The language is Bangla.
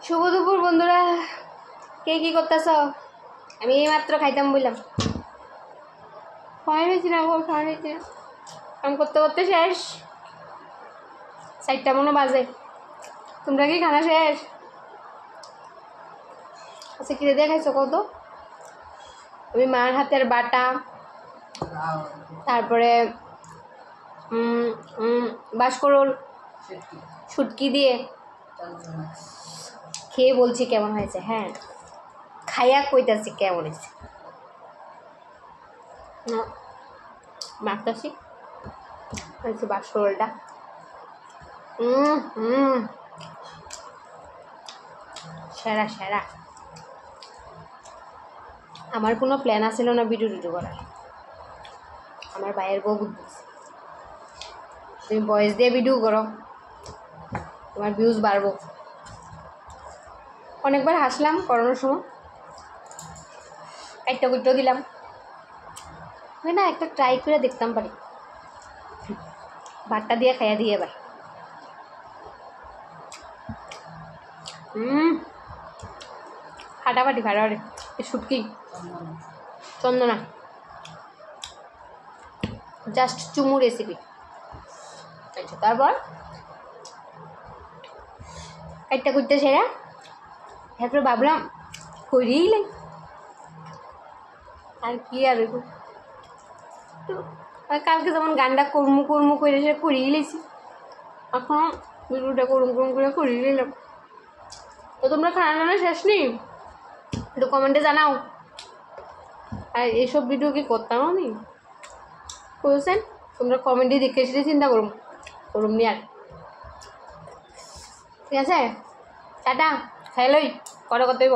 শুভ দুপুর বন্ধুরা, কে কি করতেছ? আমি এই মাত্র খাইতাম বললাম, খাওয়া হয়েছি না গো, খাওয়া হয়েছি না। কাম করতে করতে শেষ, 4টা মনে বাজে। তোমরা কি খানা শেষ? আচ্ছা কি দিয়ে খাইছো কত? আমি মার হাতের বাটা, তারপরে বাসকরল শুটকি দিয়ে খেয়ে বলছি কেমন হয়েছে। হ্যাঁ, খাইয়া কইতাছি কেমন হয়েছে। মাখতাছি হয়েছে বাসকরলটা। সেরা সেরা। আমার কোনো প্ল্যান আসছিল না ভিডিও টিডিও করার। আমার ভাইয়ের বউ বুদ্ধি, তুমি ভয়েস দিয়ে ভিডিও করো, তোমার ভিউজ বাড়বো। অনেকবার হাসলাম করানোর সময়, একটা কুইটাও দিলাম। হয় না, একটা ট্রাই করে দেখতাম পারি। ভাতটা দিয়ে খাইয়া দিয়ে এবার। ফাটাফাটি ফাটাফাটি। শুটকি চন্দনা, জাস্ট চুমু রেসিপি। আচ্ছা, তারপর একটা কুইটা সেরা। তারপরে ভাবলাম করিই লাই, আর কি আর কালকে যেমন গানটা কর্মু কর্মু করে সে করিয়ে লেছি, এখন ভিডিওটা করুম করুম করে করিয়ে নিলাম। তো তোমরা খানা টানা শেষ নেই, একটু কমেন্টে জানাও। আর এইসব ভিডিও কি করতাম আমি? করেছেন তোমরা কমেন্টে দেখে এসে চিন্তা করুম নি আর। ঠিক আছে, টাটা, খাইলই পরে করতে হইব।